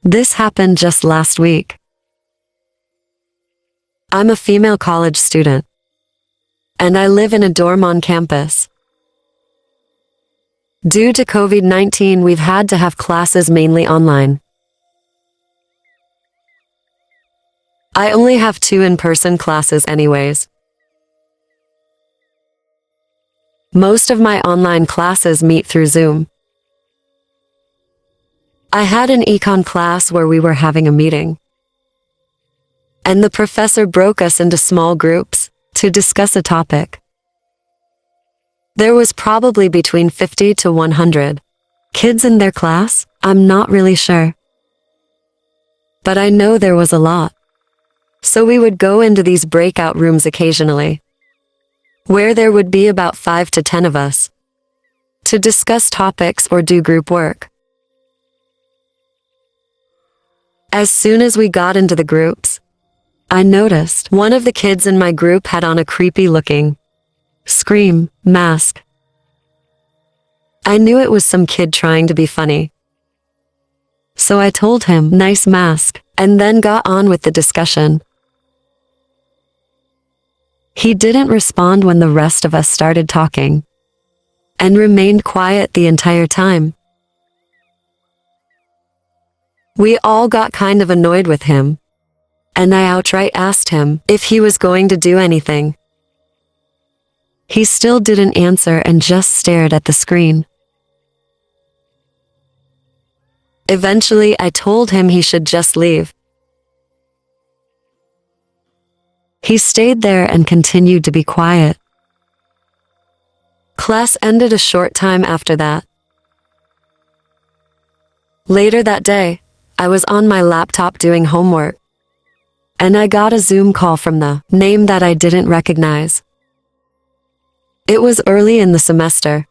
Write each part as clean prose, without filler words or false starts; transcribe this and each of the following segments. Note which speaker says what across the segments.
Speaker 1: This happened just last week. I'm a female college student, and I live in a dorm on campus. Due to COVID-19, we've had to have classes mainly online. I only have 2 in-person classes anyways. Most of my online classes meet through Zoom. I had an econ class where we were having a meeting, and the professor broke us into small groups to discuss a topic. There was probably between 50 to 100 kids in their class. I'm not really sure, but I know there was a lot. So we would go into these breakout rooms occasionally, where there would be about 5 to 10 of us, to discuss topics or do group work. As soon as we got into the groups, I noticed one of the kids in my group had on a creepy-looking scream mask. I knew it was some kid trying to be funny, so I told him, "Nice mask," and then got on with the discussion. He didn't respond when the rest of us started talking, and remained quiet the entire time. We all got kind of annoyed with him, and I outright asked him if he was going to do anything. He still didn't answer and just stared at the screen. Eventually, I told him he should just leave. He stayed there and continued to be quiet. Class ended a short time after that. Later that day, I was on my laptop doing homework, and I got a Zoom call from the name that I didn't recognize. It was early in the semester,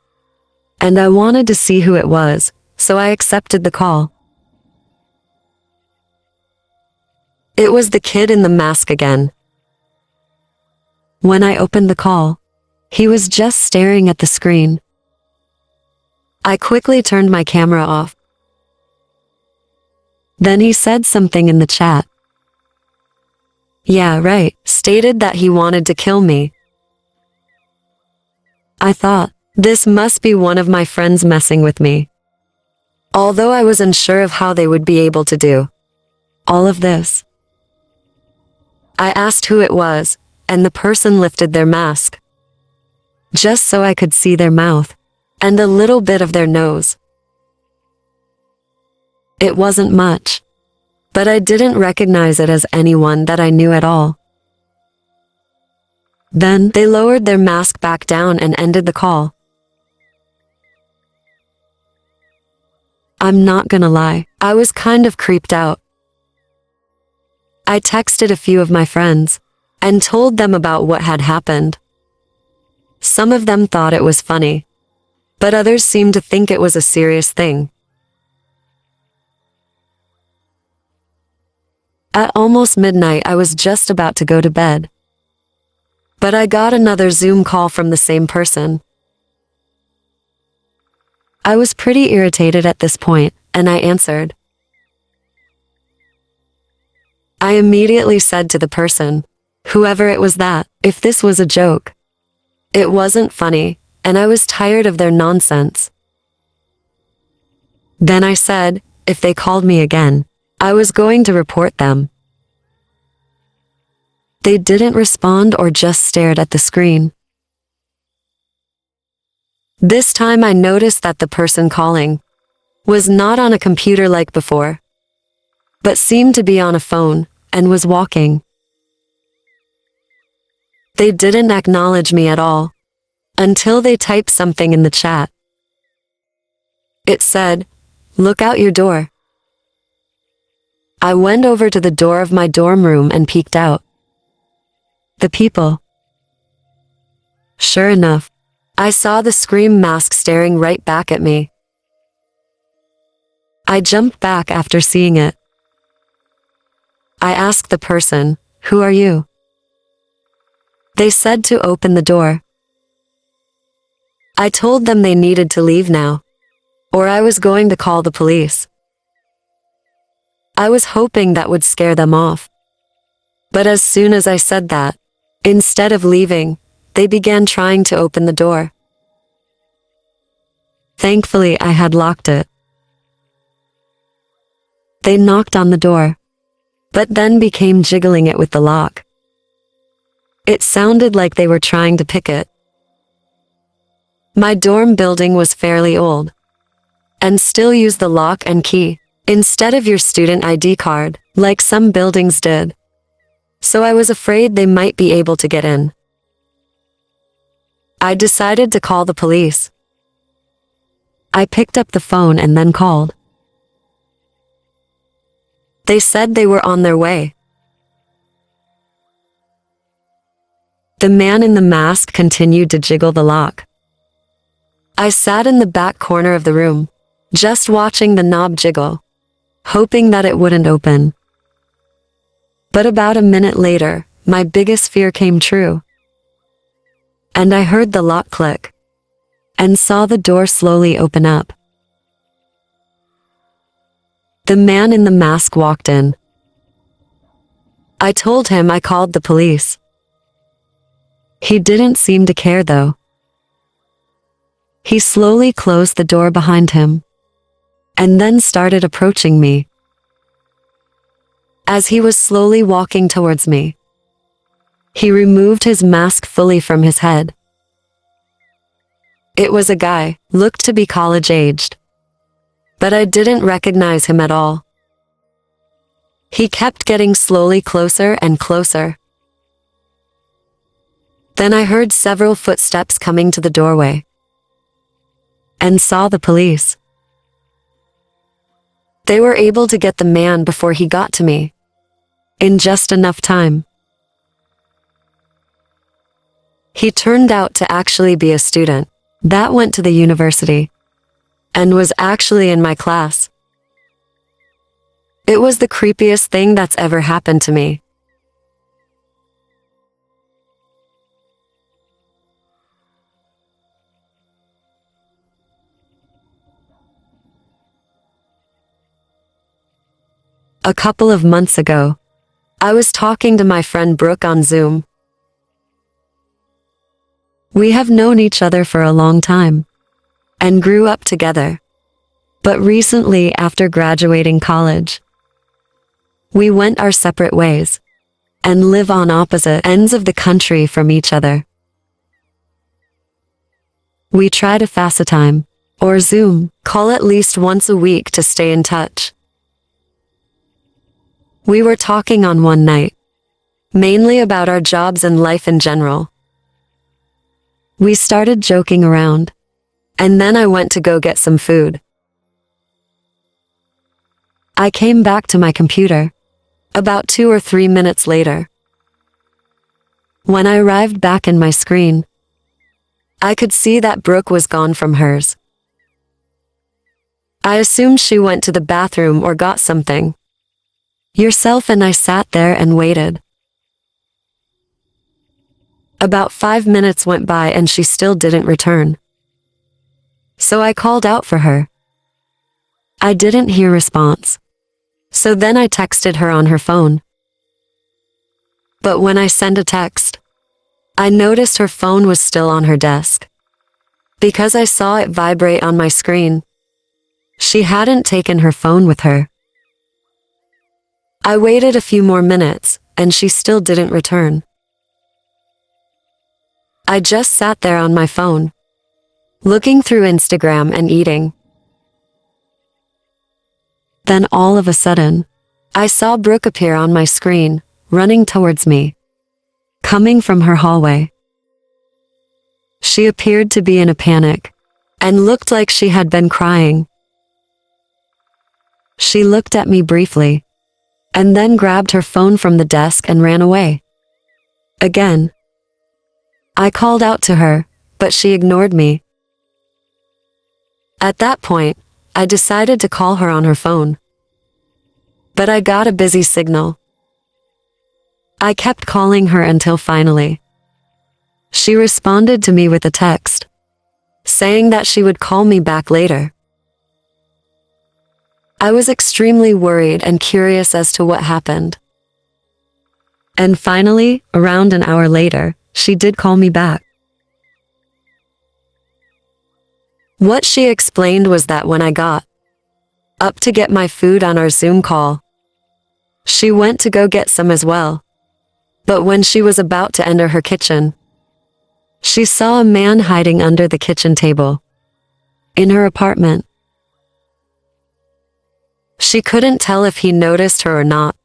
Speaker 1: and I wanted to see who it was, so I accepted the call. It was the kid in the mask again. When I opened the call, he was just staring at the screen. I quickly turned my camera off. Then he said something in the chat. Yeah, right, stated that he wanted to kill me. I thought, this must be one of my friends messing with me. Although I was unsure of how they would be able to do all of this. I asked who it was, and the person lifted their mask, just so I could see their mouth and a little bit of their nose. It wasn't much, but I didn't recognize it as anyone that I knew at all. Then they lowered their mask back down and ended the call. I'm not gonna lie, I was kind of creeped out. I texted a few of my friends and told them about what had happened. Some of them thought it was funny, but others seemed to think it was a serious thing. At almost midnight, I was just about to go to bed, but I got another Zoom call from the same person. I was pretty irritated at this point, and I answered. I immediately said to the person, whoever it was, that if this was a joke, it wasn't funny, and I was tired of their nonsense. Then I said, if they called me again, I was going to report them. They didn't respond or just stared at the screen. This time I noticed that the person calling was not on a computer like before, but seemed to be on a phone and was walking. They didn't acknowledge me at all until they typed something in the chat. It said, "Look out your door." I went over to the door of my dorm room and peeked out. The people. Sure enough, I saw the scream mask staring right back at me. I jumped back after seeing it. I asked the person, "Who are you?" They said to open the door. I told them they needed to leave now, or I was going to call the police. I was hoping that would scare them off. But as soon as I said that, instead of leaving, they began trying to open the door. Thankfully, I had locked it. They knocked on the door, but then began jiggling it with the lock. It sounded like they were trying to pick it. My dorm building was fairly old, and still used the lock and key, instead of your student ID card, like some buildings did. So I was afraid they might be able to get in. I decided to call the police. I picked up the phone and then called. They said they were on their way. The man in the mask continued to jiggle the lock. I sat in the back corner of the room, just watching the knob jiggle, hoping that it wouldn't open. But about a minute later, my biggest fear came true. And I heard the lock click, and saw the door slowly open up. The man in the mask walked in. I told him I called the police. He didn't seem to care though. He slowly closed the door behind him, and then started approaching me. As he was slowly walking towards me, he removed his mask fully from his head. It was a guy, looked to be college-aged, but I didn't recognize him at all. He kept getting slowly closer and closer. Then I heard several footsteps coming to the doorway, and saw the police. They were able to get the man before he got to me, in just enough time. He turned out to actually be a student that went to the university, and was actually in my class. It was the creepiest thing that's ever happened to me. A couple of months ago, I was talking to my friend Brooke on Zoom. We have known each other for a long time, and grew up together. But recently, after graduating college, we went our separate ways, and live on opposite ends of the country from each other. We try to FaceTime, or Zoom, call at least once a week to stay in touch. We were talking on one night, mainly about our jobs and life in general. We started joking around, and then I went to go get some food. I came back to my computer, about 2 or 3 minutes later. When I arrived back in my screen, I could see that Brooke was gone from hers. I assumed she went to the bathroom or got something. Yourself and I sat there and waited. About 5 minutes went by and she still didn't return. So I called out for her. I didn't hear response. So then I texted her on her phone. But when I sent a text, I noticed her phone was still on her desk. Because I saw it vibrate on my screen. She hadn't taken her phone with her. I waited a few more minutes, and she still didn't return. I just sat there on my phone, looking through Instagram and eating. Then all of a sudden, I saw Brooke appear on my screen, running towards me, coming from her hallway. She appeared to be in a panic, and looked like she had been crying. She looked at me briefly, and then grabbed her phone from the desk and ran away. Again. I called out to her, but she ignored me. At that point, I decided to call her on her phone. But I got a busy signal. I kept calling her until finally, she responded to me with a text, saying that she would call me back later. I was extremely worried and curious as to what happened. And finally, around an hour later, she did call me back. What she explained was that when I got up to get my food on our Zoom call, she went to go get some as well. But when she was about to enter her kitchen, she saw a man hiding under the kitchen table in her apartment. She couldn't tell if he noticed her or not,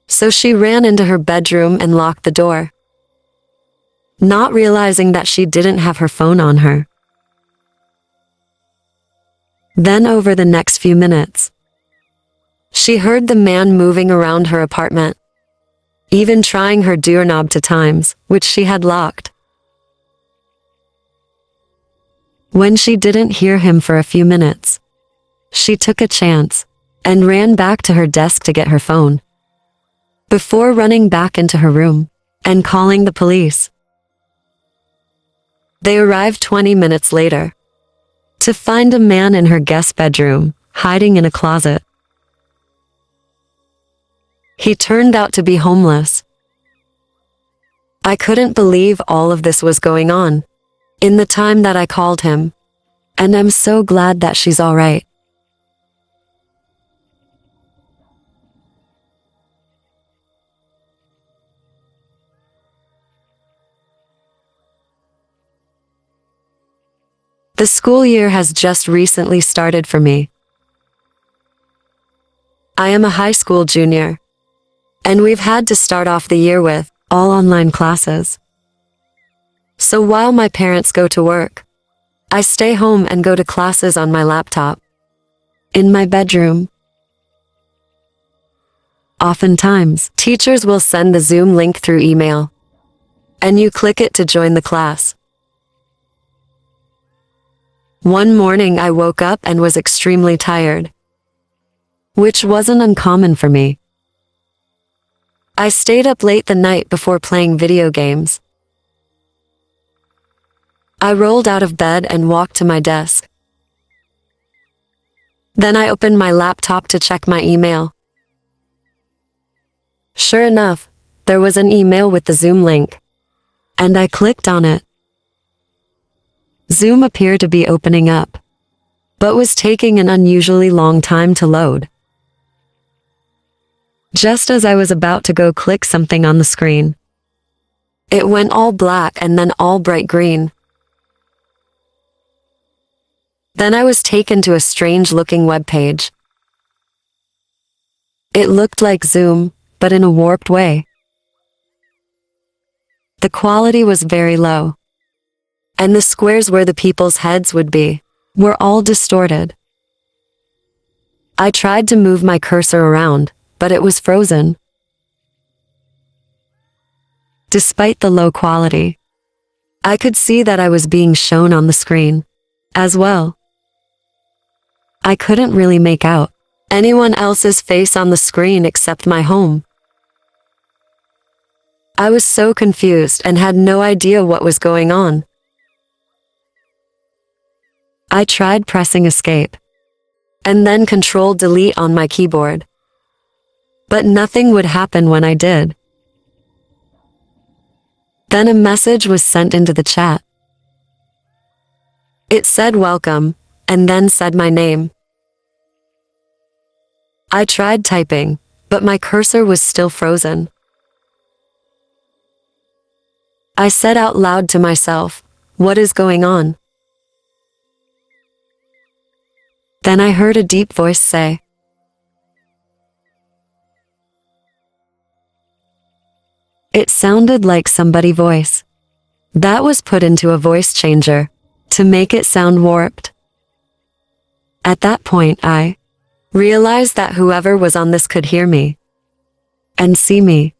Speaker 1: so she ran into her bedroom and locked the door, not realizing that she didn't have her phone on her. Then over the next few minutes, she heard the man moving around her apartment, even trying her doorknob to times, which she had locked. When she didn't hear him for a few minutes, she took a chance and ran back to her desk to get her phone, before running back into her room and calling the police. They arrived 20 minutes later to find a man in her guest bedroom, hiding in a closet. He turned out to be homeless. I couldn't believe all of this was going on in the time that I called him, and I'm so glad that she's all right. The school year has just recently started for me. I am a high school junior, and we've had to start off the year with all online classes. So while my parents go to work, I stay home and go to classes on my laptop, in my bedroom. Oftentimes, teachers will send the Zoom link through email, and you click it to join the class. One morning I woke up and was extremely tired, which wasn't uncommon for me. I stayed up late the night before playing video games. I rolled out of bed and walked to my desk. Then I opened my laptop to check my email. Sure enough, there was an email with the Zoom link, and I clicked on it. Zoom appeared to be opening up, but was taking an unusually long time to load. Just as I was about to go click something on the screen, it went all black and then all bright green. Then I was taken to a strange-looking web page. It looked like Zoom, but in a warped way. The quality was very low, and the squares where the people's heads would be were all distorted. I tried to move my cursor around, but it was frozen. Despite the low quality, I could see that I was being shown on the screen as well. I couldn't really make out anyone else's face on the screen except my home. I was so confused and had no idea what was going on. I tried pressing escape and then Control-Delete on my keyboard, but nothing would happen when I did. Then a message was sent into the chat. It said welcome, and then said my name. I tried typing, but my cursor was still frozen. I said out loud to myself, "What is going on?" Then I heard a deep voice say, it sounded like somebody's voice that was put into a voice changer to make it sound warped. At that point, I realized that whoever was on this could hear me and see me.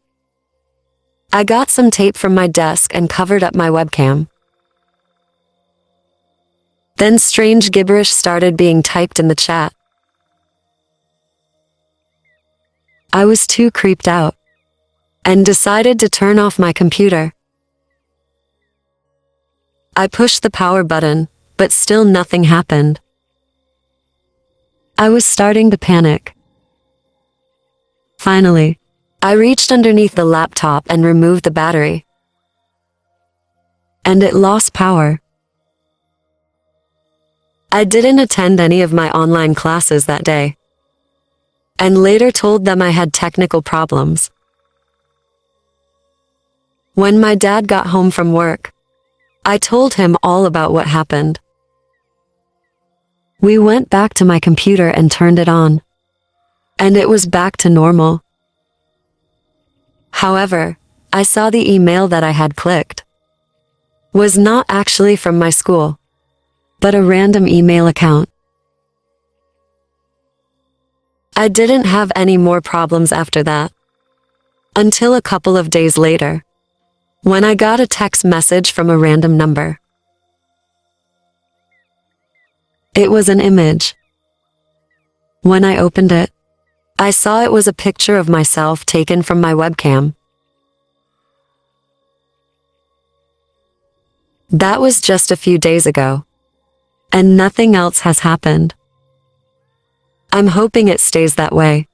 Speaker 1: I got some tape from my desk and covered up my webcam. Then strange gibberish started being typed in the chat. I was too creeped out and decided to turn off my computer. I pushed the power button, but still nothing happened. I was starting to panic. Finally, I reached underneath the laptop and removed the battery. And it lost power. I didn't attend any of my online classes that day, and later told them I had technical problems. When my dad got home from work, I told him all about what happened. We went back to my computer and turned it on, and it was back to normal. However, I saw the email that I had clicked was not actually from my school, but a random email account. I didn't have any more problems after that, until a couple of days later, when I got a text message from a random number. It was an image. When I opened it, I saw it was a picture of myself taken from my webcam. That was just a few days ago, and nothing else has happened. I'm hoping it stays that way.